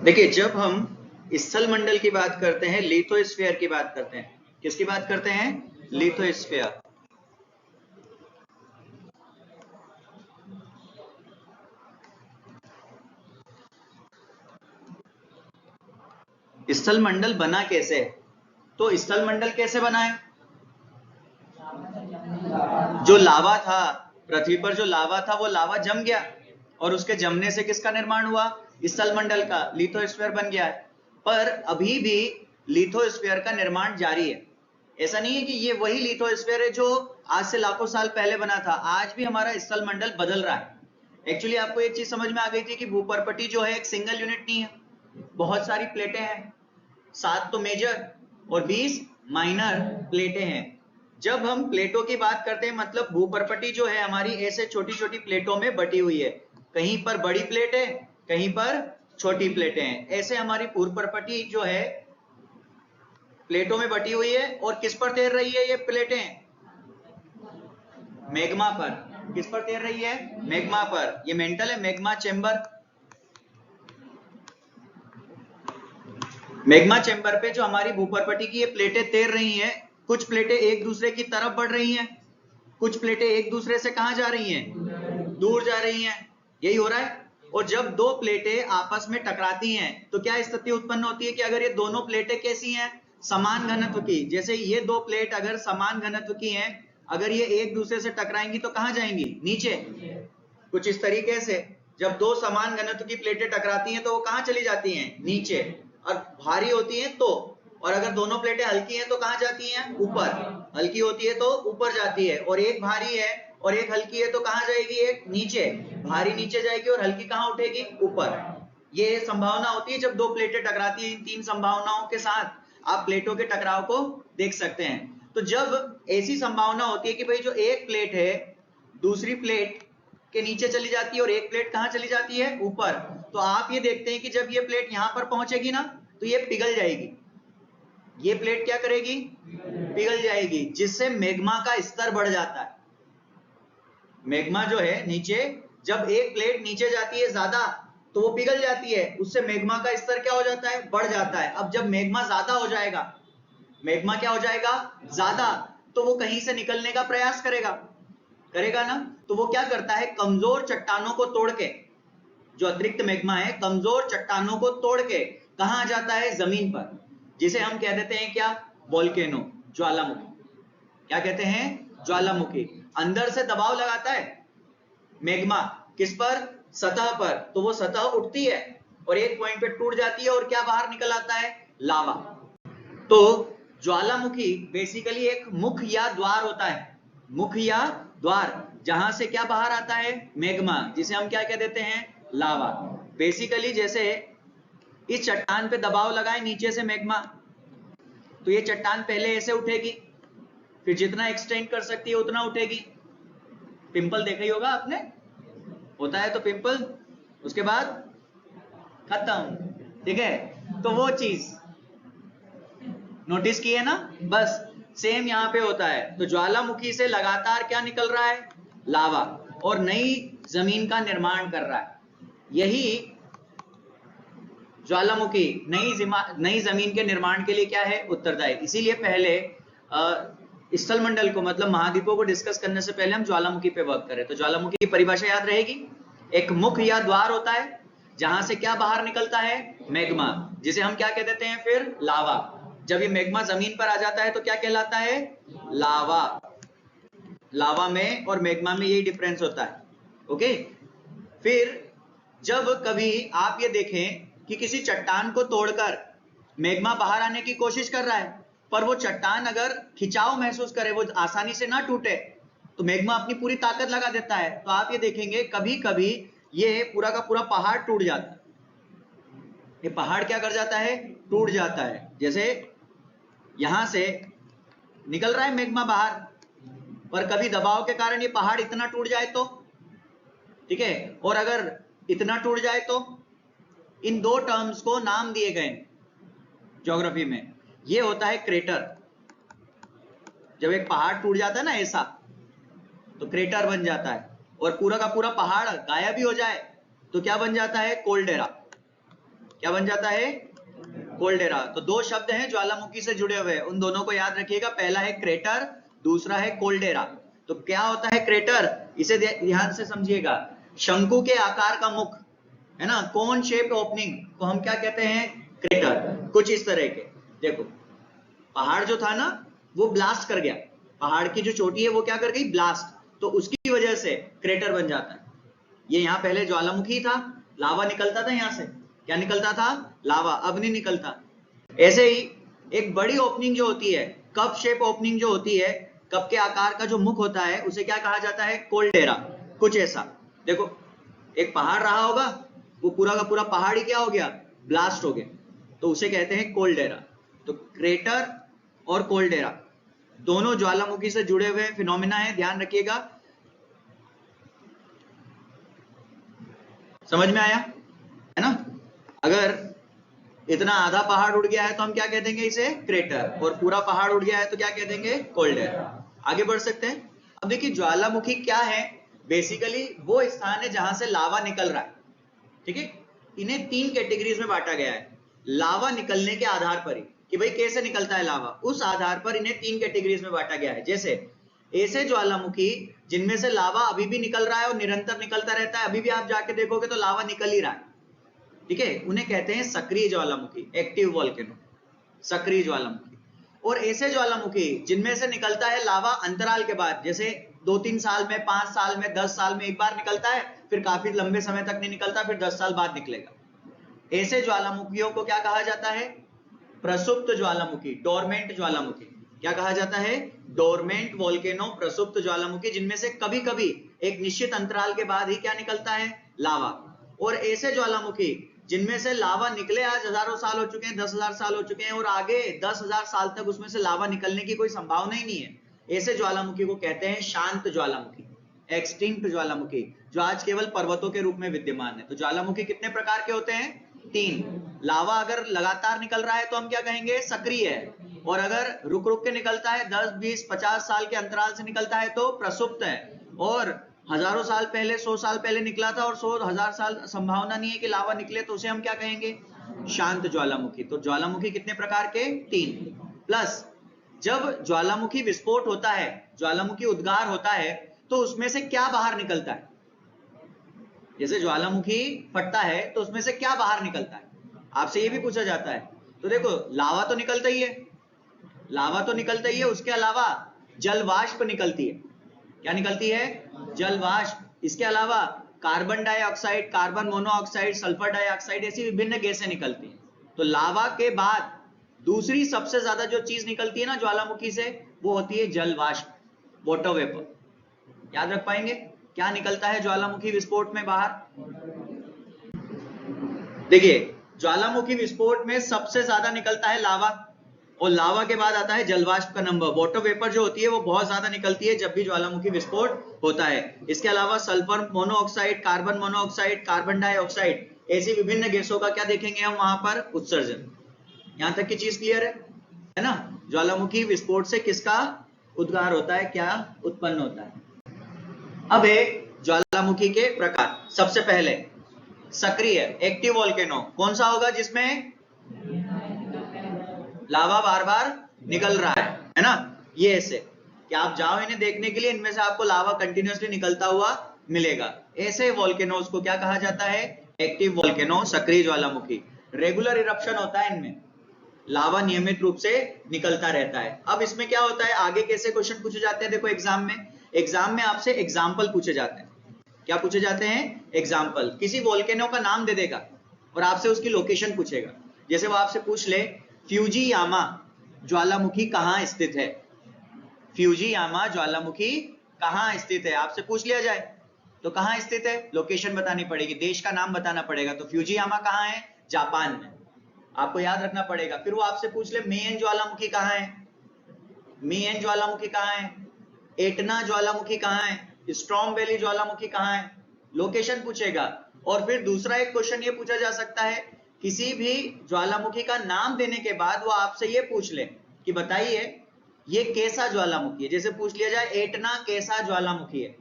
देखिए, जब हम स्थल मंडल की बात करते हैं, लिथोस्फीयर की बात करते हैं, किसकी बात करते हैं? लिथोस्फीयर। स्थल मंडल बना कैसे है? तो स्थल मंडल कैसे बना है? जो लावा था, पृथ्वी पर जो लावा था वो लावा जम गया और उसके जमने से किसका निर्माण हुआ? स्थल मंडल का, लिथोस्फीयर बन गया है। पर अभी भी लिथोस्फीयर का निर्माण जारी है। ऐसा नहीं है कि ये वही लिथोस्फीयर है जो आज से लाखों साल पहले बना था। आज भी हमारा स्थल मंडल बदल रहा है। एक्चुअली आपको एक चीज समझ में आ गई थी कि भूपर्पटी जो है एक सिंगल यूनिट नहीं है, बहुत सारी प्लेटें हैं। 7 तो मेजर और 20 माइनर प्लेटें हैं। जब हम प्लेटों की बात करते हैं, मतलब भूपर्पटी जो है हमारी ऐसे छोटी छोटी प्लेटों में बटी हुई है। कहीं पर बड़ी प्लेट है, कहीं पर छोटी प्लेटें हैं। ऐसे हमारी भूपर्पटी जो है प्लेटों में बटी हुई है। और किस पर तैर रही है ये प्लेटें? मैग्मा पर। किस पर तैर रही है? मैग्मा पर। ये मेंटल है, मैग्मा चेंबर। मैग्मा चेंबर पे जो हमारी भूपर्पटी की ये प्लेटें तैर रही हैं, कुछ प्लेटें एक दूसरे की तरफ बढ़ रही हैं, कुछ प्लेटें एक दूसरे से कहां जा रही हैं? दूर जा रही हैं। यही हो रहा है। और जब दो प्लेटें आपस में टकराती हैं तो क्या स्थिति उत्पन्न होती है कि अगर ये दोनों प्लेटें कैसी हैं? समान घनत्व की। जैसे ये दो प्लेट अगर समान घनत्व की हैं, अगर ये एक दूसरे से टकराएंगी तो कहां जाएंगी? नीचे। कुछ इस तरीके से जब दो समान घनत्व की प्लेटें टकराती हैं तो वो कहां चली जाती हैं? नीचे। और भारी होती हैं तो, और अगर दोनों प्लेटें हल्की हैं तो कहां जाती हैं? ऊपर। हल्की होती है तो ऊपर जाती है। और एक भारी है और एक हल्की है तो कहां जाएगी? एक नीचे। भारी नीचे जाएगी और हल्की कहां उठेगी? ऊपर। ये संभावना होती है जब दो प्लेटें टकराती हैं। इन तीन संभावनाओं के साथ आप प्लेटों के टकराव को देख सकते हैं। तो जब ऐसी संभावना होती है कि भाई जो एक प्लेट है दूसरी प्लेट के नीचे चली जाती है और एक प्लेट कहां चली जाती है? ऊपर। तो आप ये देखते हैं कि जब ये प्लेट यहां पर पहुंचेगी ना तो ये पिघल जाएगी। ये प्लेट क्या करेगी? पिघल जाएगी, जिससे मैग्मा का स्तर बढ़ जाता है। मैग्मा जो है नीचे, जब एक प्लेट नीचे जाती है ज्यादा तो वो पिघल जाती है, उससे मैग्मा का स्तर क्या हो जाता है? बढ़ जाता है। अब जब मैग्मा ज्यादा हो जाएगा, मैग्मा क्या हो जाएगा? ज्यादा, तो वो कहीं से निकलने का प्रयास करेगा, करेगा ना। तो वो क्या करता है? कमजोर चट्टानों को तोड़ के, जो अतिरिक्त मैग्मा है कमजोर चट्टानों को तोड़ के कहां आ जाता है? जमीन पर। जिसे हम कह देते हैं क्या? वोल्केनो, ज्वालामुखी। क्या कहते हैं? ज्वालामुखी। अंदर से दबाव लगाता है मैग्मा, किस पर? सतह पर। तो वो सतह उठती है और एक पॉइंट पे टूट जाती है और क्या बाहर निकल आता है? लावा। तो ज्वालामुखी बेसिकली एक मुख या द्वार होता है। मुख या द्वार, जहां से क्या बाहर आता है? मैग्मा, जिसे हम क्या कह देते हैं? लावा। बेसिकली जैसे इस चट्टान पे दबाव लगाए नीचे से मैग्मा, तो ये चट्टान पहले ऐसे उठेगी, फिर जितना एक्सटेंड कर सकती है उतना उठेगी। पिंपल देखा ही होगा आपने, होता है तो पिंपल, उसके बाद खत्म। ठीक है, तो वो चीज नोटिस किए ना? बस सेम यहां पे होता है। तो ज्वालामुखी से लगातार क्या निकल रहा है? लावा, और नई जमीन का निर्माण कर रहा है। यही ज्वालामुखी नई जमीन के निर्माण के लिए क्या है? उत्तरदायी। इसीलिए पहले स्थल मंडल को, मतलब महाद्वीपों को डिस्कस करने से पहले हम ज्वालामुखी पे वर्क करें। तो ज्वालामुखी की परिभाषा याद रहेगी, एक मुख या द्वार होता है जहां से क्या बाहर निकलता है? मैग्मा, जिसे हम क्या कह देते हैं फिर? लावा। जब ये मैग्मा जमीन पर आ जाता है तो क्या कहलाता है? लावा। लावा में और मैग्मा में यही डिफरेंस होता है। ओके। फिर जब कभी आप ये देखें कि किसी चट्टान को तोड़कर मैग्मा बाहर आने की कोशिश कर रहा है, पर वो चट्टान अगर खिंचाव महसूस करे, वो आसानी से ना टूटे, तो मैग्मा अपनी पूरी ताकत लगा देता है। तो आप ये देखेंगे कभी कभी ये पूरा का पूरा पहाड़ टूट जाता है। ये पहाड़ क्या कर जाता है? टूट जाता है। जैसे यहां से निकल रहा है मैग्मा बाहर, पर कभी दबाव के कारण ये पहाड़ इतना टूट जाए तो, ठीक है, और अगर इतना टूट जाए तो, इन दो टर्म्स को नाम दिए गए ज्योग्राफी में। ये होता है क्रेटर। जब एक पहाड़ टूट जाता है ना ऐसा, तो क्रेटर बन जाता है। और पूरा का पूरा पहाड़ गायब भी हो जाए तो क्या बन जाता है? कोल्डेरा। क्या बन जाता है? कोल्डेरा। तो दो शब्द हैं ज्वालामुखी से जुड़े हुए, उन दोनों को याद रखिएगा। पहला है क्रेटर, दूसरा है कोल्डेरा। तो क्या होता है क्रेटर? इसे ध्यान से समझिएगा। शंकु के आकार का मुख है ना, कोन शेप्ड ओपनिंग को हम क्या कहते हैं? क्रेटर। कुछ इस तरह के, देखो पहाड़ जो था ना वो ब्लास्ट कर गया, पहाड़ की जो चोटी है वो क्या कर गई? ब्लास्ट। तो उसकी वजह से क्रेटर बन जाता है। ये यहाँ पहले ज्वालामुखी था, लावा निकलता था यहाँ से। क्या निकलता था? लावा। अब नहीं निकलता। ऐसे ही एक बड़ी ओपनिंग जो होती है, कप शेप ओपनिंग जो होती है, कप के आकार का जो मुख होता है, उसे क्या कहा जाता है? कोल्डेरा। कुछ ऐसा देखो, एक पहाड़ रहा होगा, वो पूरा का पूरा पहाड़ ही क्या हो गया? ब्लास्ट हो गया, तो उसे कहते हैं कोल्डेरा। तो क्रेटर और कोल्डेरा दोनों ज्वालामुखी से जुड़े हुए फिनोमिना है, ध्यान रखिएगा। समझ में आया है ना? अगर इतना आधा पहाड़ उड़ गया है तो हम क्या कह देंगे? इसे क्रेटर। और पूरा पहाड़ उड़ गया है तो क्या कह देंगे? कोल्डेरा। आगे बढ़ सकते हैं। अब देखिए ज्वालामुखी क्या है? बेसिकली वो स्थान है जहां से लावा निकल रहा है। ठीक है, इन्हें तीन कैटेगरीज में बांटा गया है। लावा निकलने के आधार पर ही, कि भाई कैसे निकलता है लावा, उस आधार पर इन्हें तीन कैटेगरीज में बांटा गया है। जैसे ऐसे ज्वालामुखी जिनमें से लावा अभी भी निकल रहा है और निरंतर निकलता रहता है, अभी भी आप जाके देखोगे तो लावा निकल ही रहा है। ठीक है, उन्हें कहते हैं सक्रिय ज्वालामुखी, एक्टिव वोल्केनो, सक्रिय ज्वालामुखी। और ऐसे ज्वालामुखी जिनमें से निकलता है लावा अंतराल के बाद, जैसे 2-3 साल में, 5 साल में, 10 साल में एक बार निकलता है, फिर काफी लंबे समय तक नहीं निकलता, फिर 10 साल बाद निकलेगा। ऐसे ज्वालामुखियों को क्या कहा जाता है? प्रसुप्त ज्वालामुखी, डोरमेंट ज्वालामुखी। क्या कहा जाता है? डोरमेंट वोल्केनो, प्रसुप्त ज्वालामुखी, जिनमें से कभी कभी एक निश्चित अंतराल के बाद ही क्या निकलता है? लावा। और ऐसे ज्वालामुखी जिनमें से लावा निकले आज हजारों साल हो चुके हैं, 10,000 साल हो चुके हैं, और आगे 10,000 साल तक उसमें से लावा निकलने की कोई संभावना ही नहीं है, ऐसे ज्वालामुखी को कहते हैं शांत ज्वालामुखी, एक्सटिंक्ट ज्वालामुखी, जो आज केवल पर्वतों के रूप में विद्यमान है। तो ज्वालामुखी कितने प्रकार के होते हैं? 3। लावा अगर लगातार निकल रहा है तो हम क्या कहेंगे? सक्रिय है। और अगर रुक रुक के निकलता है, 10, 20, 50 साल के अंतराल से निकलता है, तो प्रसुप्त है। और हजारों साल पहले, 100 साल पहले निकला था और 100,000 साल संभावना नहीं है कि लावा निकले, तो उसे हम क्या कहेंगे? शांत ज्वालामुखी। तो ज्वालामुखी कितने प्रकार के? 3। प्लस जब ज्वालामुखी विस्फोट होता है, ज्वालामुखी उद्गार होता है, तो उसमें से क्या बाहर निकलता है? जैसे ज्वालामुखी फटता है तो उसमें से क्या बाहर निकलता है? आपसे ये भी पूछा जाता है। तो देखो लावा तो निकलता ही है, लावा तो निकलता ही है, उसके अलावा जल वाष्प निकलती है। क्या निकलती है? जल वाष्प। इसके अलावा carbon dioxide, carbon monoxide, sulphur dioxide, ऐसी विभिन्न गैसें निकलती हैं। तो लावा के बाद दूसरी सबसे ज्यादा जो चीज निकलती है ना ज्वालामुखी से, वो होती है जल वाष्प, वाटर वेपर। याद रख पाएंगे क्या निकलता है ज्वालामुखी विस्फोट में बाहर? देखिए ज्वालामुखी विस्फोट में सबसे ज्यादा निकलता है लावा, और लावा के बाद आता है जलवाष्प का नंबर। वाटर वेपर जो होती है वो बहुत ज्यादा निकलती है जब भी ज्वालामुखी विस्फोट होता है। इसके अलावा sulphur monoxide, carbon monoxide, carbon dioxide, ऐसी विभिन्न गैसों का क्या देखेंगे हम वहां पर? उत्सर्जन। यहां तक की चीज क्लियर है ना? ज्वालामुखी विस्फोट से किसका उद्गार होता है, क्या उत्पन्न होता है? अब है ज्वालामुखी के प्रकार। सबसे पहले सक्रिय एक्टिव वोल्केनो कौन सा होगा? जिसमें लावा बार बार निकल रहा है ना? ये ऐसे कि आप जाओ इन्हें देखने के लिए, इनमें से आपको लावा कंटिन्यूअसली निकलता हुआ मिलेगा। ऐसे वोल्केनोज को क्या कहा जाता है? एक्टिव वोल्केनो, सक्रिय ज्वालामुखी। रेगुलर इरप्शन होता है इनमें, लावा नियमित रूप से निकलता रहता है। अब इसमें क्या होता है, आगे कैसे क्वेश्चन पूछे जाते हैं? देखो एग्जाम में आपसे एग्जाम्पल पूछे जाते हैं। क्या पूछे जाते हैं? एग्जाम्पल। किसी वोल्केनो का नाम दे देगा और आपसे उसकी लोकेशन पूछेगा। जैसे वो आपसे पूछ ले फ्यूजियामा ज्वालामुखी कहां स्थित है, फ्यूजियामा ज्वालामुखी कहां स्थित है, आपसे पूछ लिया जाए तो कहां स्थित है? लोकेशन बतानी पड़ेगी, देश का नाम बताना पड़ेगा। तो फ्यूजियामा कहां है? जापान में, आपको याद रखना पड़ेगा। फिर वो आपसे पूछ ले मेयन ज्वालामुखी कहां है, मेयन ज्वालामुखी कहां है, एटना ज्वालामुखी कहां है, स्ट्रॉम वैली ज्वालामुखी कहां है, लोकेशन पूछेगा। और फिर दूसरा एक क्वेश्चन ये पूछा जा सकता है, किसी भी ज्वालामुखी का नाम देने के बाद वो आपसे ये पूछ ले कि बताइए ये कैसा ज्वालामुखी है। जैसे पूछ लिया जाए एटना कैसा ज्वालामुखी है,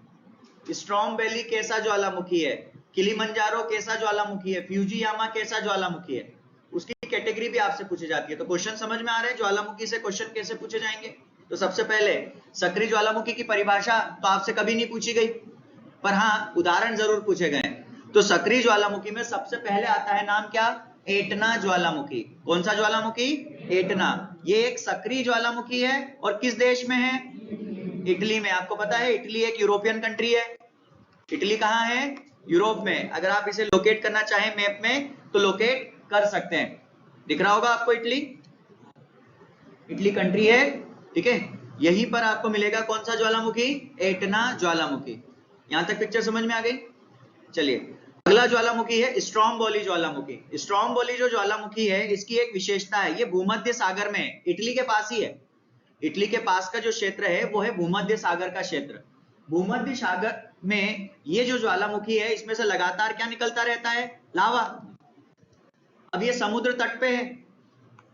स्ट्रॉम वैली कैसा ज्वालामुखी है, किलिमंजारो कैसा ज्वालामुखी है, फ्यूजियामा कैसा ज्वालामुखी है, उसकी कैटेगरी भी आपसे पूछी जाती है। तो क्वेश्चन समझ में आ रहे हैं ज्वालामुखी से क्वेश्चन कैसे पूछे जाएंगे। तो सबसे पहले सक्रिय ज्वालामुखी की परिभाषा तो आपसे कभी नहीं पूछी गई, पर हाँ उदाहरण जरूर पूछे गए। तो सक्रिय ज्वालामुखी में सबसे पहले आता है नाम क्या, एटना ज्वालामुखी। कौन सा ज्वालामुखी, एटना। ये एक सक्रिय ज्वालामुखी है और किस देश में है, इटली में। आपको पता है इटली एक यूरोपियन कंट्री है। इटली कहाँ है, यूरोप में। अगर आप इसे लोकेट करना चाहें मैप में तो लोकेट कर सकते हैं। दिख रहा होगा आपको इटली, इटली कंट्री है, ठीक है। यहीं पर आपको मिलेगा कौन सा ज्वालामुखी, एटना ज्वालामुखी। यहां तक पिक्चर समझ में आ गई। चलिए अगला ज्वालामुखी है स्ट्रोम्बोली ज्वालामुखी। स्ट्रोम्बोली जो ज्वालामुखी है इसकी एक विशेषता है, ये भूमध्य सागर में, इटली के पास ही है। इटली के पास का जो क्षेत्र है वो है भूमध्य सागर का क्षेत्र। भूमध्य सागर में ये जो ज्वालामुखी है इसमें से लगातार क्या निकलता रहता है, लावा। अब ये समुद्र तट पे है,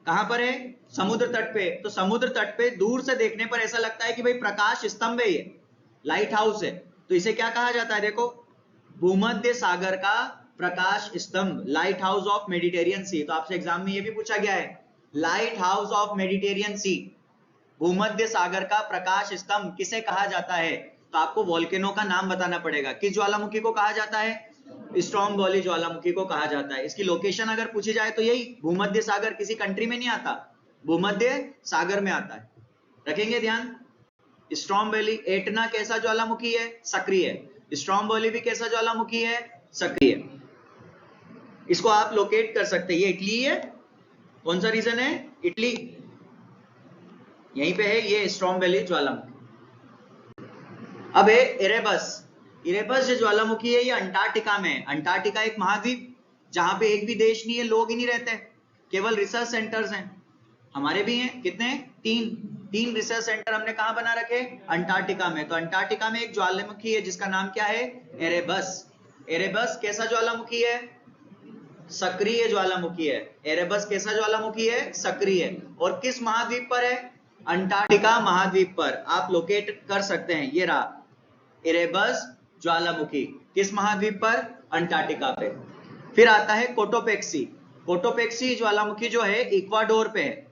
कहां पर है, समुद्र तट पे। तो समुद्र तट पे दूर से देखने पर ऐसा लगता है कि भाई प्रकाश स्तंभ है, ये लाइट हाउस है। तो इसे क्या कहा जाता है, देखो भूमध्य सागर का प्रकाश स्तंभ, लाइट हाउस ऑफ मेडिटेरियन सी। तो आपसे एग्जाम में ये भी पूछा गया है, लाइट हाउस ऑफ मेडिटेरियन सी, भूमध्य सागर का प्रकाश स्तंभ किसे कहा जाता है। तो आपको वोल्केनो का नाम बताना पड़ेगा। किस ज्वालामुखी को कहा जाता है, स्ट्रोम्बोली ज्वालामुखी को कहा जाता है। इसकी लोकेशन अगर पूछी जाए तो यही भूमध्य सागर, किसी कंट्री में नहीं आता, भूमध्य सागर में आता है, रखेंगे ध्यान। स्ट्रोम्बोली, एटना कैसा ज्वालामुखी है, सक्रिय। स्ट्रोम्बोली भी कैसा ज्वालामुखी है, सक्रिय। इसको आप लोकेट कर सकते हैं, ये इटली है। कौन सा रीजन है, इटली, यहीं पे है ये स्ट्रोम्बोली ज्वालामुखी। अब है इरेबस। इरेबस जो ज्वालामुखी है ये अंटार्कटिका में है। अंटार्कटिका एक महाद्वीप जहां पे एक भी देश नहीं है, लोग ही नहीं रहते, केवल रिसर्च सेंटर्स हैं। हमारे भी हैं, कितने, तीन रिसर्च सेंटर हमने कहां बना रखे, अंटार्कटिका में। तो अंटार्कटिका में एक ज्वालामुखी है जिसका नाम क्या है, एरेबस। एरेबस कैसा ज्वालामुखी है, सक्रिय ज्वालामुखी है। एरेबस कैसा ज्वालामुखी है, सक्रिय। और किस महाद्वीप पर है, अंटार्कटिका महाद्वीप पर। आप लोकेट कर सकते हैं, ये रहा इरेबस ज्वालामुखी, किस महाद्वीप पर, अंटार्कटिका पे। फिर आता है कोटोपेक्सी। कोटोपेक्सी ज्वालामुखी जो है इक्वाडोर पे है।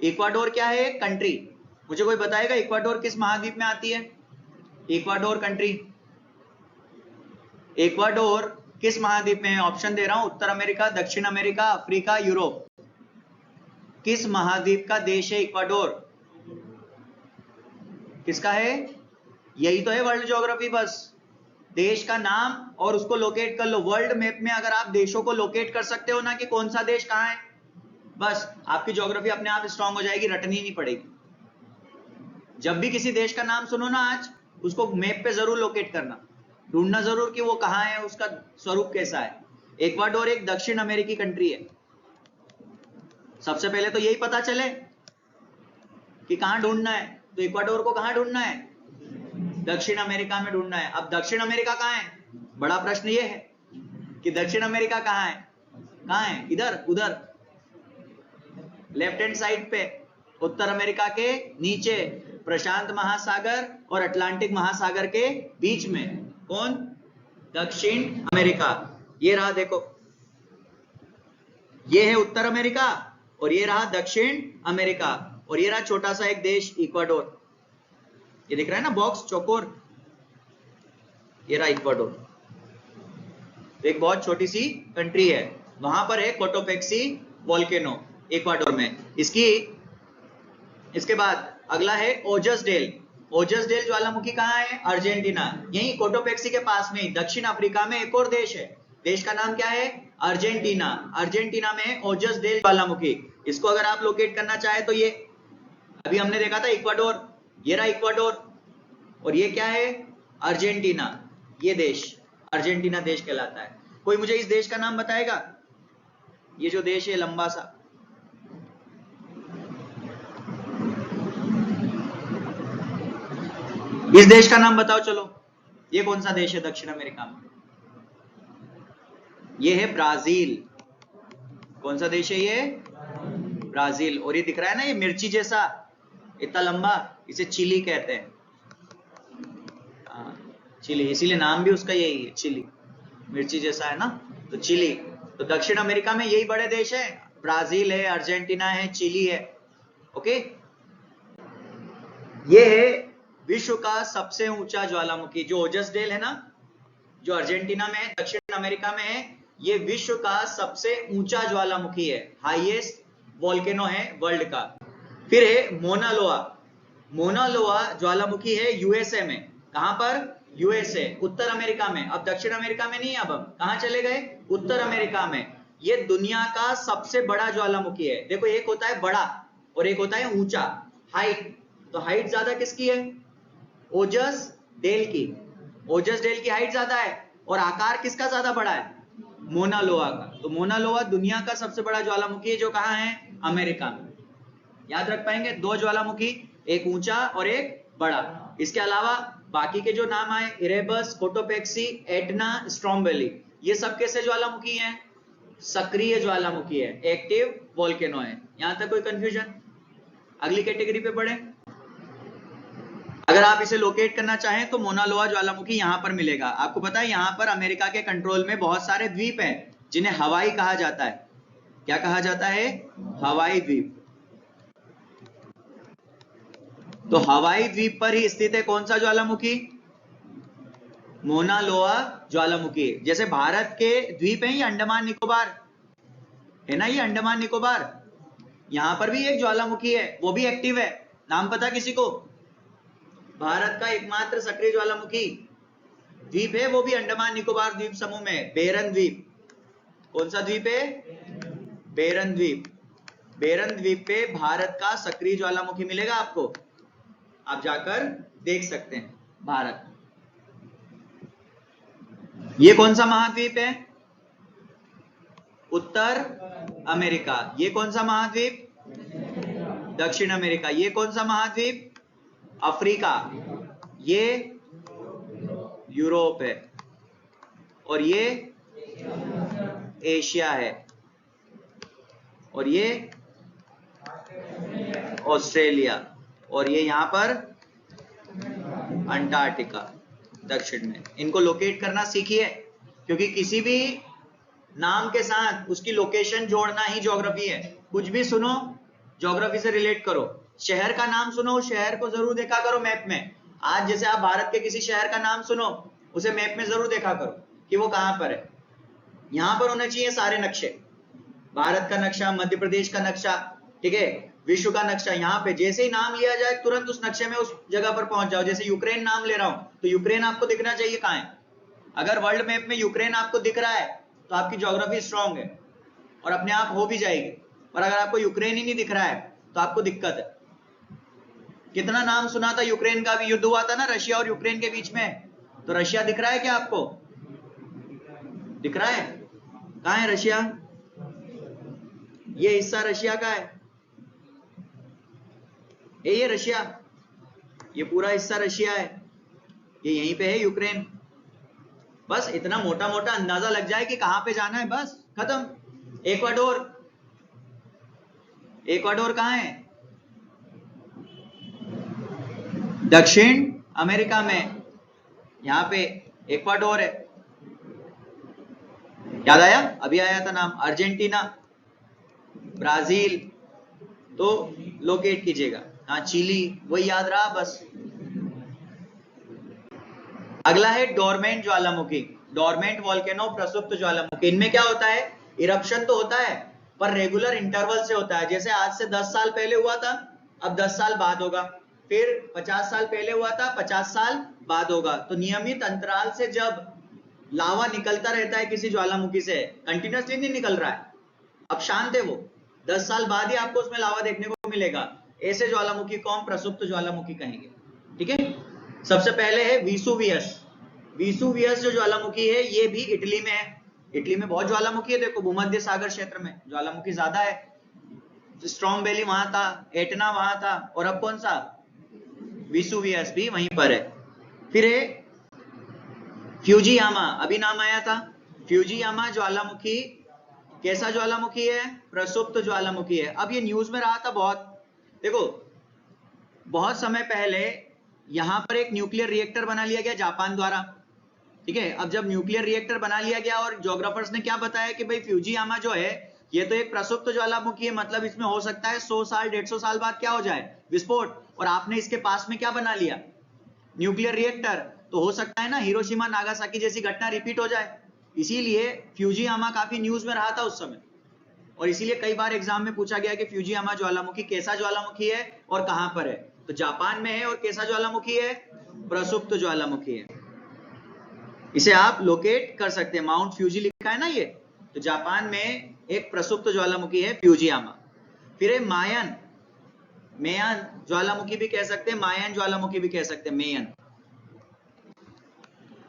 इक्वाडोर क्या है, कंट्री। मुझे कोई बताएगा इक्वाडोर किस महाद्वीप में आती है, इक्वाडोर कंट्री, इक्वाडोर किस महाद्वीप में है। ऑप्शन दे रहा हूं, उत्तर अमेरिका, दक्षिण अमेरिका, अफ्रीका, यूरोप। किस महाद्वीप का देश है इक्वाडोर, किसका है, यही तो है वर्ल्ड ज्योग्राफी। बस देश का नाम और उसको लोकेट कर लो। वर्ल्ड मैप में अगर आप देशों को लोकेट कर सकते हो ना कि कौन सा देश कहां है, बस आपकी ज्योग्राफी अपने आप स्ट्रांग हो जाएगी, रटनी नहीं पड़ेगी। जब भी किसी देश का नाम सुनो ना आज, उसको मैप पे जरूर लोकेट करना, ढूंढना जरूर कि वो कहां है, उसका स्वरूप कैसा है। इक्वाडोर एक दक्षिण अमेरिकी कंट्री है। सबसे पहले तो यही पता चले कि कहां ढूंढना है। तो इक्वाडोर को कहां ढूंढना है, दक्षिण अमेरिका में ढूंढना है। अब दक्षिण अमेरिका कहां है, बड़ा प्रश्न ये है कि दक्षिण अमेरिका कहां है, कहां है, इधर, उधर, लेफ्ट हैंड साइड पे, उत्तर अमेरिका के नीचे, प्रशांत महासागर और अटलांटिक महासागर के बीच में। कौन, दक्षिण अमेरिका। ये रहा देखो, ये है उत्तर अमेरिका और ये रहा दक्षिण अमेरिका, और ये रहा छोटा सा एक देश इक्वाडोर। ये दिख रहा है ना बॉक्स चौकोर, ये रहा इक्वाडोर। एक बहुत छोटी सी कंट्री है, वहां पर है कोटोपेक्सी वोल्केनो इक्वाडोर में। इसके बाद अगला है ओजस डेल। ओजस डेल ज्वालामुखी कहां है, अर्जेंटीना। यही कोटोपेक्सी के पास में दक्षिण अफ्रीका में एक और देश है, देश का नाम क्या है, अर्जेंटीना। अर्जेंटीना में ओजस डेल ज्वालामुखी। इसको अगर आप लोकेट करना चाहे तो ये अभी हमने देखा था इक्वाडोर, ये रहा इक्वाडोर, और ये क्या है, अर्जेंटीना। ये देश अर्जेंटीना देश कहलाता है। कोई मुझे इस देश का नाम बताएगा, ये जो देश है लंबा सा, इस देश का नाम बताओ चलो। ये कौन सा देश है दक्षिण अमेरिका में, ये है ब्राजील। कौन सा देश है ये, ब्राजील। और ये दिख रहा है ना ये मिर्ची जैसा इतना लंबा, इसे चिली कहते हैं। चिली, इसीलिए नाम भी उसका यही है, चिली। मिर्ची जैसा है ना, तो चिली। तो दक्षिण अमेरिका में यही बड़े देश है, ब्राजील है, अर्जेंटीना है, चिली है। ओके, ये है विश्व का सबसे ऊंचा ज्वालामुखी, जो ओजस डेल है ना, जो अर्जेंटीना में है, दक्षिण अमेरिका में है, ये विश्व का सबसे ऊंचा ज्वालामुखी है, हाईएस्ट वोल्केनो है वर्ल्ड का। फिर है मोना लोआ। मोना लोआ ज्वालामुखी है यूएसए में। कहां पर? यूएसए, उत्तर अमेरिका में। अब दक्षिण अमेरिका में नहीं, अब हम कहां चले गए? उत्तर अमेरिका में। ये दुनिया का सबसे बड़ा ज्वालामुखी है। देखो, एक होता है बड़ा और एक होता है ऊंचा, हाइट। तो हाइट ज्यादा किसकी है? ओजस डेल की। ओजस डेल की हाइट ज्यादा है, और आकार किसका ज्यादा बड़ा है? मोना लोआ का। तो मोना लोआ दुनिया का सबसे बड़ा ज्वालामुखी है, जो कहां है? अमेरिका में। याद रख पाएंगे? दो ज्वालामुखी, एक ऊंचा और एक बड़ा। इसके अलावा बाकी के जो नाम आए, इरेबस, कोटोपेक्सी, एटना, स्ट्रॉम्बेली, ये सब कैसे ज्वालामुखी हैं? सक्रिय ज्वालामुखी है, एक्टिव वोल्केनो है। यहां तक कोई कंफ्यूजन? अगली कैटेगरी पे बढ़े। अगर आप इसे लोकेट करना चाहें तो मोना लोआ ज्वालामुखी यहां पर मिलेगा। आपको पता है यहां पर अमेरिका के कंट्रोल में बहुत सारे द्वीप हैं, जिन्हें हवाई कहा जाता है। क्या कहा जाता है? हवाई द्वीप। तो हवाई द्वीप पर ही स्थित है कौन सा ज्वालामुखी? मोना लोआ ज्वालामुखी। जैसे भारत के द्वीप हैं ये अंडमान निकोबार है ना, ये अंडमान निकोबार, यहां पर भी एक ज्वालामुखी है, वो भी एक्टिव है। नाम पता किसी को? भारत का एकमात्र सक्रिय ज्वालामुखी द्वीप है, वो भी अंडमान निकोबार द्वीप समूह में, बेरन द्वीप। कौन सा द्वीप है? बेरन द्वीप। बेरन द्वीप पे भारत का सक्रिय ज्वालामुखी मिलेगा आपको, आप जाकर देख सकते हैं। भारत, ये कौन सा महाद्वीप है? उत्तर अमेरिका। ये कौन सा महाद्वीप? दक्षिण अमेरिका। ये कौन सा महाद्वीप? अफ्रीका। ये यूरोप है, और ये एशिया है, और ये ऑस्ट्रेलिया, और ये यहां पर अंटार्कटिका दक्षिण में। इनको लोकेट करना सीखिए, क्योंकि किसी भी नाम के साथ उसकी लोकेशन जोड़ना ही ज्योग्राफी है। कुछ भी सुनो, ज्योग्राफी से रिलेट करो। शहर का नाम सुनो, शहर को जरूर देखा करो मैप में। आज जैसे आप भारत के किसी शहर का नाम सुनो, उसे मैप में जरूर देखा करो कि वो कहां पर है। यहां पर होने चाहिए सारे नक्शे, भारत का नक्शा, मध्य प्रदेश का नक्शा, ठीक है, विश्व का नक्शा। यहाँ पे जैसे ही नाम लिया जाए तुरंत उस नक्शे में उस जगह पर पहुंच जाओ। जैसे यूक्रेन नाम ले रहा हूं, तो यूक्रेन आपको दिखना चाहिए कहां है। अगर वर्ल्ड मैप में यूक्रेन आपको दिख रहा है तो आपकी ज्योग्राफी स्ट्रांग है और अपने आप हो भी जाएगी। और अगर आपको यूक्रेन ही नहीं दिख रहा है तो आपको दिक्कत है। कितना नाम सुना था यूक्रेन का, भी युद्ध हुआ था ना रशिया और यूक्रेन के बीच में, तो रशिया दिख रहा है क्या आपको? दिख रहा है? कहां है रशिया? ये हिस्सा रशिया का है, ये रशिया, ये पूरा हिस्सा रशिया है, ये यहीं पे है यूक्रेन। बस इतना मोटा मोटा अंदाजा लग जाए कि कहां पे जाना है, बस खत्म। इक्वाडोर, इक्वाडोर कहां है? दक्षिण अमेरिका में, यहां पे इक्वाडोर है। याद आया? अभी आया था नाम, अर्जेंटीना, ब्राजील, तो लोकेट कीजिएगा। हाँ, चिली, वही याद रहा बस। अगला है डोरमेंट ज्वालामुखी, डोरमेंट वोल्केनो, प्रसुप्त ज्वालामुखी। इनमें क्या होता है? इरप्शन तो होता है पर रेगुलर इंटरवल से होता है। जैसे आज से 10 साल पहले हुआ था, अब 10 साल बाद होगा। फिर 50 साल पहले हुआ था, 50 साल बाद होगा। तो नियमित अंतराल से जब लावा निकलता रहता है किसी ज्वालामुखी से, कंटिन्यूसली नहीं निकल रहा है, अब शांत है वो, 10 साल बाद ही आपको उसमें लावा देखने को मिलेगा। ऐसे ज्वालामुखी को हम प्रसुप्त ज्वालामुखी कहेंगे। ठीक है, सबसे पहले है विसुवियस। विसुवियस जो ज्वालामुखी है ये भी इटली में है। इटली में बहुत ज्वालामुखी है, देखो भूमध्य सागर क्षेत्र में ज्वालामुखी ज्यादा है। स्ट्रॉम्बेली वहां था, एटना वहां था, और अब कौन सा? विसुवियस भी वहीं पर है। फिर है फ्यूजियामा, अभी नाम आया था। फ्यूजियामा ज्वालामुखी कैसा ज्वालामुखी है? प्रसुप्त ज्वालामुखी है। अब ये न्यूज में रहा था बहुत। देखो, बहुत समय पहले यहां पर एक न्यूक्लियर रिएक्टर बना लिया गया जापान द्वारा, ठीक है। अब जब न्यूक्लियर रिएक्टर बना लिया गया और ज्योग्राफर्स ने क्या बताया कि भाई फ्यूजियामा जो है ये तो एक प्रसुप्त ज्वालामुखी है, मतलब इसमें हो सकता है 100 साल 150 साल बाद क्या हो जाए, विस्फोट, और आपने इसके पास में क्या बना लिया, न्यूक्लियर रिएक्टर, तो हो सकता है ना हिरोशिमा नागासाकी जैसी घटना रिपीट हो जाए। इसीलिए फ्यूजियामा काफी न्यूज में रहा था उस समय, और इसीलिए कई बार एग्जाम में पूछा गया कि फ्यूजियामा ज्वालामुखी कैसा ज्वालामुखी है और कहां पर है, तो जापान में है और कैसा ज्वालामुखी है, प्रसुप्त ज्वालामुखी है। इसे आप लोकेट कर सकते हैं, माउंट फ्यूजी लिखा है ना ये, तो जापान में एक प्रसुप्त ज्वालामुखी है फ्यूजियामा। फिर है मायन, मेयन ज्वालामुखी भी कह सकते हैं, मायन ज्वालामुखी भी कह सकते हैं, मेयन।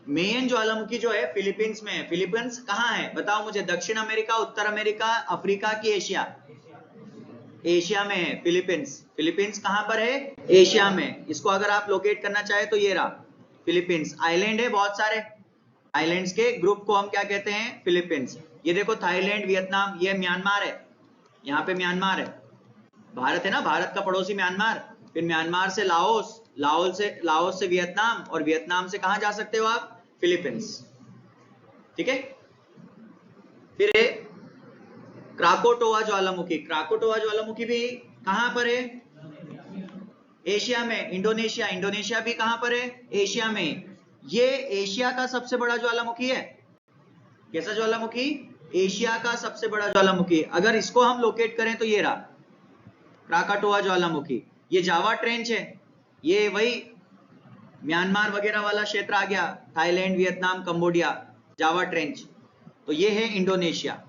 मेयन ज्वालामुखी जो है फिलीपींस में है। फिलीपींस कहां है बताओ मुझे, दक्षिण अमेरिका, उत्तर अमेरिका, अफ्रीका की एशिया? एशिया में है फिलीपींस। फिलीपींस कहां पर है, एशिया में। इसको अगर आप लोकेट करना चाहे तो ये रहा फिलीपींस। आइलैंड है बहुत सारे, आइलैंड्स के ग्रुप को हम क्या कहते हैं, फिलीपींस। ये देखो थाईलैंड, वियतनाम, ये म्यांमार है, यहाँ पे म्यांमार है, भारत है ना, भारत का पड़ोसी म्यांमार। फिर म्यांमार से लाओस, लाओस से वियतनाम, और वियतनाम से कहां जा सकते हो आप, फिलीपींस। ठीक है। फिर है क्राकोटोवा ज्वालामुखी। क्राकोटोवा ज्वालामुखी भी कहां पर है, एशिया में। इंडोनेशिया, इंडोनेशिया भी कहां पर है, एशिया में। ये एशिया का सबसे बड़ा ज्वालामुखी है। कैसा ज्वालामुखी, एशिया का सबसे बड़ा ज्वालामुखी। अगर इसको हम लोकेट करें तो ये रहा क्राकाटोआ ज्वालामुखी। ये जावा ट्रेंच है, ये वही म्यांमार वगैरह वाला क्षेत्र आ गया, Thailand, Vietnam, Cambodia, Java trench. तो ये है इंडोनेशिया,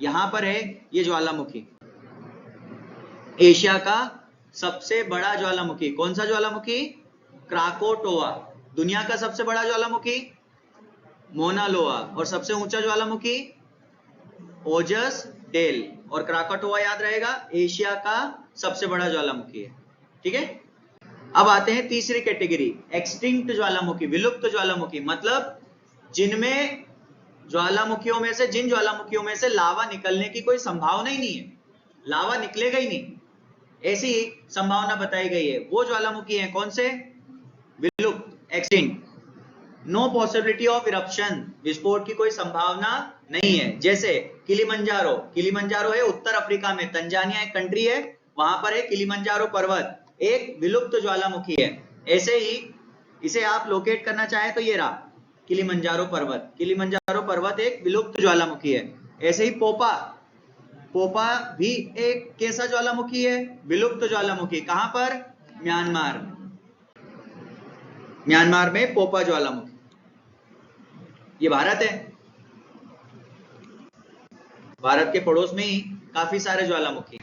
यहां पर है ये ज्वालामुखी, एशिया का सबसे बड़ा ज्वालामुखी। कौन सा ज्वालामुखी, क्राकोटोआ। दुनिया का सबसे बड़ा ज्वालामुखी मोना लोआ, और सबसे ऊंचा ज्वालामुखी ओजस डेल। और क्राकोटोआ याद रहेगा एशिया का सबसे बड़ा ज्वालामुखी है। ठीक है। अब आते हैं तीसरी कैटेगरी, एक्सटिंक्ट ज्वालामुखी, विलुप्त ज्वालामुखी। मतलब जिनमें ज्वालामुखियों में से, जिन ज्वालामुखियों में से लावा निकलने की कोई संभावना ही नहीं है, लावा निकलेगा ही नहीं, ऐसी संभावना बताई गई है, वो ज्वालामुखी है कौन से, विलुप्त, extinct. No possibility of eruption, विस्फोट की कोई संभावना नहीं है। जैसे किलिमंजारो, किलिमंजारो है उत्तर अफ्रीका में, तंजानिया एक कंट्री है, वहां पर है किलिमंजारो पर्वत, एक विलुप्त ज्वालामुखी है। ऐसे ही इसे आप लोकेट करना चाहे तो ये रहा किलिमंजारो पर्वत, किलिमंजारो पर्वत एक विलुप्त ज्वालामुखी है। ऐसे ही पोपा, पोपा भी एक कैसा ज्वालामुखी है, विलुप्त ज्वालामुखी। कहां पर, म्यांमार, म्यांमार में पोपा ज्वालामुखी। ये भारत है, भारत के पड़ोस में ही काफी सारे ज्वालामुखी।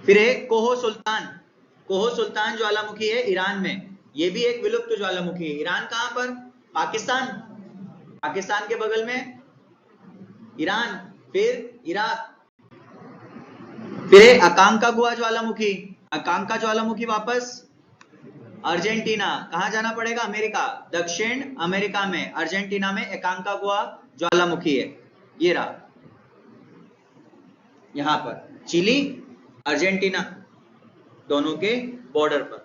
फिर है कोहो सुल्तान, कोहो सुल्तान ज्वालामुखी है ईरान में, ये भी एक विलुप्त ज्वालामुखी है। ईरान कहां पर, पाकिस्तान, पाकिस्तान के बगल में ईरान, फिर इराक। फिर अकांकागुआ ज्वालामुखी, अकांका ज्वालामुखी वापस अर्जेंटीना, कहां जाना पड़ेगा, अमेरिका, दक्षिण अमेरिका में अर्जेंटीना में एकांकागुआ ज्वालामुखी है। ये रहा यहां पर, चिली, अर्जेंटीना, दोनों के बॉर्डर पर।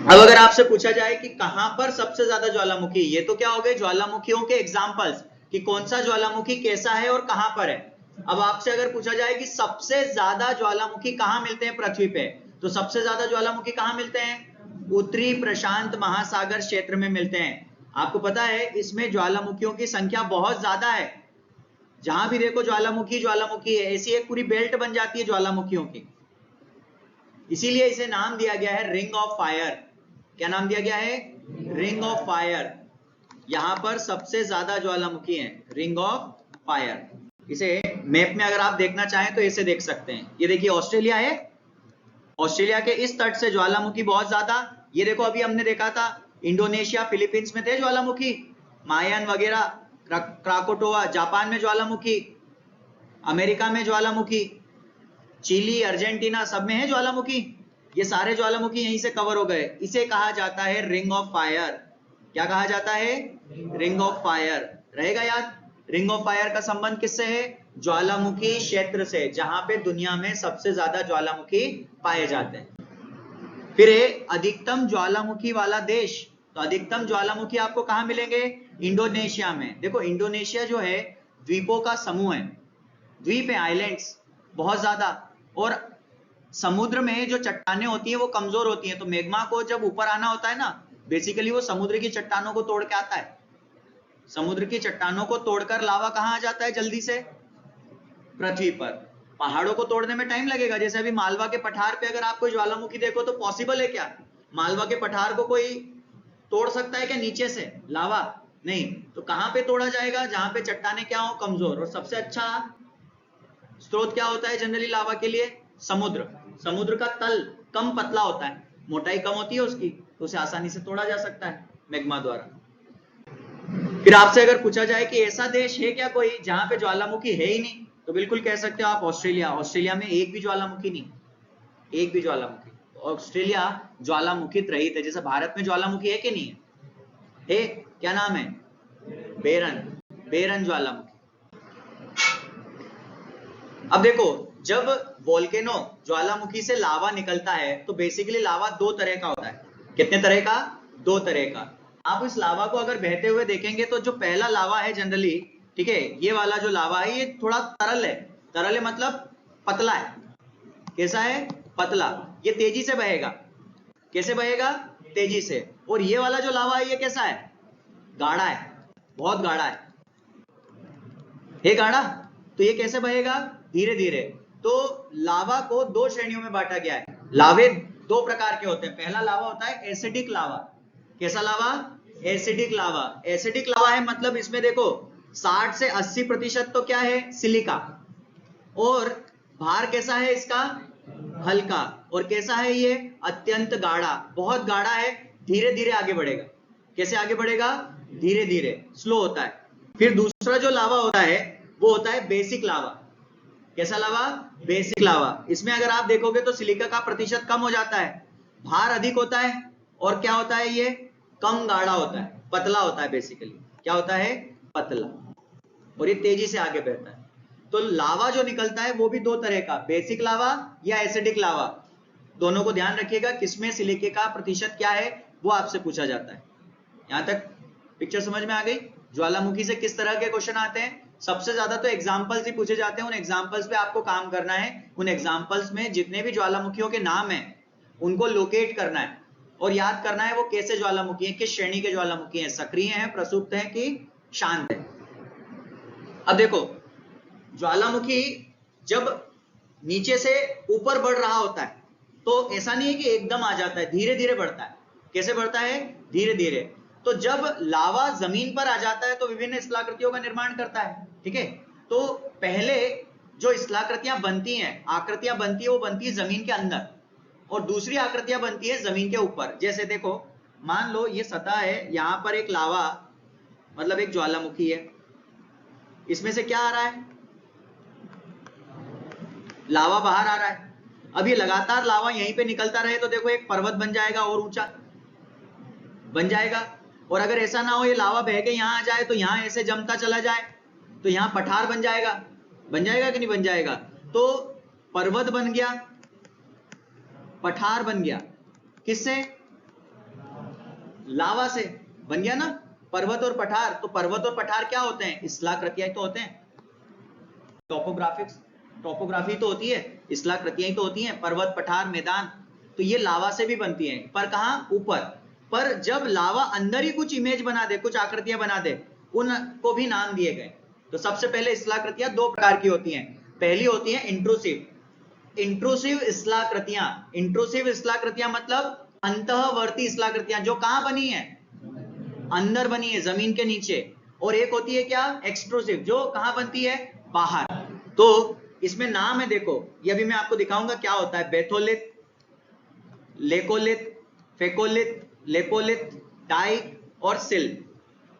अब अगर आपसे पूछा जाए कि कहां पर सबसे ज्यादा ज्वालामुखी, ये तो क्या हो गए ज्वालामुखियों के एग्जाम्पल्स कि कौन सा ज्वालामुखी कैसा है और कहां पर है। अब आपसे अगर पूछा जाए कि सबसे ज्यादा ज्वालामुखी कहां मिलते हैं पृथ्वी पे, तो सबसे ज्यादा ज्वालामुखी कहां मिलते हैं, उत्तरी प्रशांत महासागर क्षेत्र में मिलते हैं। आपको पता है इसमें ज्वालामुखियों की संख्या बहुत ज्यादा है, जहां भी देखो ज्वालामुखी ज्वालामुखी है, ऐसी एक पूरी बेल्ट बन जाती है ज्वालामुखियों की। इसीलिए इसे नाम दिया गया है रिंग ऑफ फायर। क्या नाम दिया गया है, रिंग ऑफ फायर। यहां पर सबसे ज्यादा ज्वालामुखी हैं, रिंग ऑफ फायर। इसे मैप में अगर आप देखना चाहें तो इसे देख सकते हैं। ये देखिए ऑस्ट्रेलिया है, ऑस्ट्रेलिया के इस तट से ज्वालामुखी बहुत ज्यादा। ये देखो अभी हमने देखा था इंडोनेशिया, फिलीपींस में थे ज्वालामुखी, मायन वगैरह, क्राकोटोआ, जापान में ज्वालामुखी, अमेरिका में ज्वालामुखी, चिली, अर्जेंटीना सब में है ज्वालामुखी। ये सारे ज्वालामुखी यहीं से कवर हो गए। इसे कहा जाता है रिंग ऑफ फायर। क्या कहा जाता है, रिंग ऑफ फायर। रहेगा याद, रिंग ऑफ फायर का संबंध किससे है, ज्वालामुखी क्षेत्र से, जहां पे दुनिया में सबसे ज्यादा ज्वालामुखी पाए जाते हैं। फिर अधिकतम ज्वालामुखी वाला देश, तो अधिकतम ज्वालामुखी आपको कहां मिलेंगे? इंडोनेशिया में। देखो इंडोनेशिया जो है द्वीपों का समूह है, द्वीप है, आइलैंड्स बहुत ज्यादा, और समुद्र में जो चट्टानें होती हैं वो कमजोर होती हैं, तो मैग्मा को जब ऊपर आना होता है ना, बेसिकली वो समुद्र की चट्टानों को तोड़ के आता है। समुद्र की चट्टानों को तोड़कर लावा कहां आ जाता है जल्दी से? पृथ्वी पर। पहाड़ों को तोड़ने में टाइम लगेगा, जैसे अभी मालवा के पठार पे अगर आप कोई ज्वालामुखी देखो तो पॉसिबल है क्या मालवा के पठार को कोई तोड़ सकता है क्या नीचे से लावा? नहीं। तो कहां पे तोड़ा जाएगा? जहां पे चट्टाने क्या हो, कमजोर। और सबसे अच्छा स्रोत क्या होता है जनरली लावा के लिए? समुद्र। समुद्र का तल कम पतला होता है, मोटाई कम होती है उसकी, तो उसे आसानी से तोड़ा जा सकता है मैग्मा द्वारा। फिर आपसे अगर पूछा जाए कि ऐसा देश है क्या कोई जहां पे ज्वालामुखी है ही नहीं, तो बिल्कुल कह सकते हो आप ऑस्ट्रेलिया। ऑस्ट्रेलिया में एक भी ज्वालामुखी नहीं, एक भी ज्वालामुखी। ऑस्ट्रेलिया ज्वालामुखी रहित है। जैसे भारत में ज्वालामुखी है कि नहीं है? है। क्या नाम है? बेरन। बेरन ज्वालामुखी। अब देखो जब वोल्केनो ज्वालामुखी से लावा निकलता है तो बेसिकली लावा दो तरह का होता है। कितने तरह का? दो तरह का। आप इस लावा को अगर बहते हुए देखेंगे तो जो पहला लावा है जनरली, ठीक है, ये वाला जो लावा है ये थोड़ा तरल है। तरल है मतलब पतला है। कैसा है? पतला। ये तेजी से बहेगा। कैसे बहेगा? तेजी से। और ये वाला जो लावा है ये कैसा है? गाढ़ा है, बहुत गाढ़ा है गाढ़ा। तो ये कैसे बहेगा? धीरे धीरे। तो लावा को दो श्रेणियों में बांटा गया है। लावे दो प्रकार के होते हैं। पहला लावा होता है एसिडिक लावा। कैसा लावा? Acidic lava. एसिडिक लावा है मतलब इसमें देखो 60 से 80% तो क्या है? सिलिका। और भार कैसा है इसका? हल्का। और कैसा है ये? अत्यंत गाढ़ा, बहुत गाढ़ा है। धीरे धीरे आगे बढ़ेगा। कैसे आगे बढ़ेगा? धीरे धीरे, स्लो होता है। फिर दूसरा जो लावा होता है वो होता है बेसिक लावा। कैसा लावा? बेसिक लावा। इसमें अगर आप देखोगे तो सिलिका का प्रतिशत कम हो जाता है, भार अधिक होता है, और क्या होता है ये? कम गाढ़ा होता है, पतला होता है। बेसिकली क्या होता है? पतला। और ये तेजी से आगे बढ़ता है। तो लावा जो निकलता है वो भी दो तरह का, बेसिक लावा या एसिडिक लावा। दोनों को ध्यान रखिएगा, किसमें सिलिके का प्रतिशत क्या है वो आपसे पूछा जाता है। यहां तक पिक्चर समझ में आ गई? ज्वालामुखी से किस तरह के क्वेश्चन आते हैं? सबसे ज्यादा तो एग्जांपल्स ही पूछे जाते हैं। उन एग्जांपल्स पे आपको काम करना है। उन एग्जांपल्स में जितने भी ज्वालामुखियों के नाम हैं उनको लोकेट करना है और याद करना है वो कैसे ज्वालामुखी हैं, किस श्रेणी के ज्वालामुखी हैं, सक्रिय हैं, प्रसुप्त हैं कि शांत है। अब देखो ज्वालामुखी जब नीचे से ऊपर बढ़ रहा होता है तो ऐसा नहीं है कि एकदम आ जाता है, धीरे धीरे बढ़ता है। कैसे बढ़ता है? धीरे धीरे। तो जब लावा जमीन पर आ जाता है तो विभिन्न स्थलाकृतियों का निर्माण करता है, ठीक है। तो पहले जो स्थलाकृतियां बनती हैं, आकृतियां बनती है, वो बनती है जमीन के अंदर, और दूसरी आकृतियां बनती है जमीन के ऊपर। जैसे देखो मान लो ये सतह है, यहां पर एक लावा मतलब एक ज्वालामुखी है, इसमें से क्या आ रहा है? लावा बाहर आ रहा है। अब ये लगातार लावा यहीं पे निकलता रहे तो देखो एक पर्वत बन जाएगा और ऊंचा बन जाएगा। और अगर ऐसा ना हो ये लावा बह के यहां आ जाए तो यहां ऐसे जमता चला जाए तो यहां पठार बन जाएगा। बन जाएगा कि नहीं बन जाएगा? तो पर्वत बन गया, पठार बन गया। किससे? लावा से बन गया ना पर्वत और पठार। तो पर्वत और पठार क्या होते हैं? स्थलाकृतियां तो होते हैं। टोपोग्राफिक्स, टोपोग्राफी तो होती है, स्थलाकृतियां तो होती हैं, पर्वत, पठार, मैदान। तो ये लावा से भी बनती हैं, पर कहां? ऊपर। पर जब लावा अंदर ही कुछ इमेज बना दे, कुछ आकृतियां बना दे, उनको भी नाम दिए गए। तो सबसे पहले स्थलाकृतियां दो प्रकार की होती हैं। पहली होती है इंट्रूसिव। इंट्रूसिव स्थलाकृतियां। इंट्रूसिव स्थलाकृतियां मतलब अंतःवर्ती स्थलाकृतियां, जो कहां बनी है? अंदर बनी है, जमीन के नीचे। और एक होती है क्या? एक्सट्रूसिव, जो कहां बनती है? बाहर। तो इसमें नाम है, देखो ये अभी मैं आपको दिखाऊंगा क्या होता है। बेथोलिथ, लेकोलिथ, फेकोलिथ, लेपोलिथ, डाइक और सिल।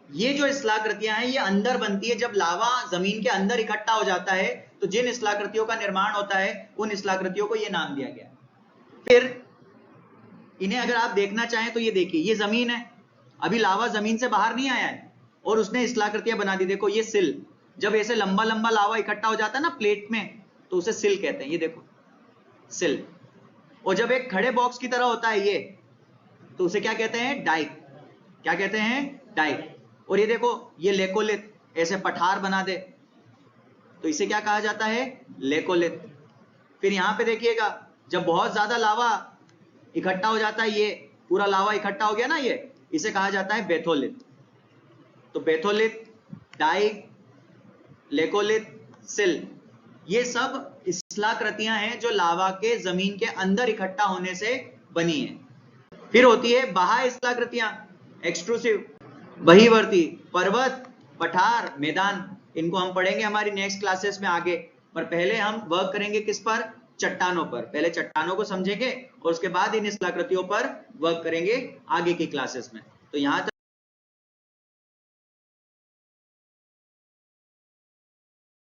ये जो स्थलाकृतियां हैं ये अंदर बनती है। जब लावा जमीन के अंदर इकट्ठा हो जाता है तो जिन स्थलाकृतियों का निर्माण होता है उन स्थलाकृतियों को ये नाम दिया गया। फिर इन्हें अगर आप देखना चाहें तो ये देखिए, ये जमीन है, अभी लावा जमीन से बाहर नहीं आया है और उसने स्थलाकृतियां बना दी। देखो ये सिल, जब ऐसे लंबा लंबा लावा इकट्ठा हो जाता है ना प्लेट में तो उसे सिल कहते हैं। ये देखो सिल। और जब एक खड़े बॉक्स की तरह होता है ये तो उसे क्या कहते हैं? डाइक। क्या कहते हैं? डाइक। और ये देखो ये लेकोलिथ, ऐसे पठार बना दे तो इसे क्या कहा जाता है? लेकोलिथ। फिर यहां पे देखिएगा जब बहुत ज्यादा लावा इकट्ठा हो जाता है, ये पूरा लावा इकट्ठा हो गया ना, ये इसे कहा जाता है बेथोलिथ। तो बेथोलिथ, डाइक, लेकोलिथ, सिल, ये सब स्थलाकृतियां हैं जो लावा के जमीन के अंदर इकट्ठा होने से बनी है। फिर होती है बाह्य स्थलाकृतियां, एक्सट्रूसिव, बहिर्वर्ती, पर्वत, पठार, मैदान। इनको हम पढ़ेंगे हमारी नेक्स्ट क्लासेस में आगे, पर पहले हम वर्क करेंगे किस पर? चट्टानों पर। पहले चट्टानों को समझेंगे और उसके बाद इन स्थलाकृतियों पर वर्क करेंगे आगे की क्लासेस में। तो यहां तक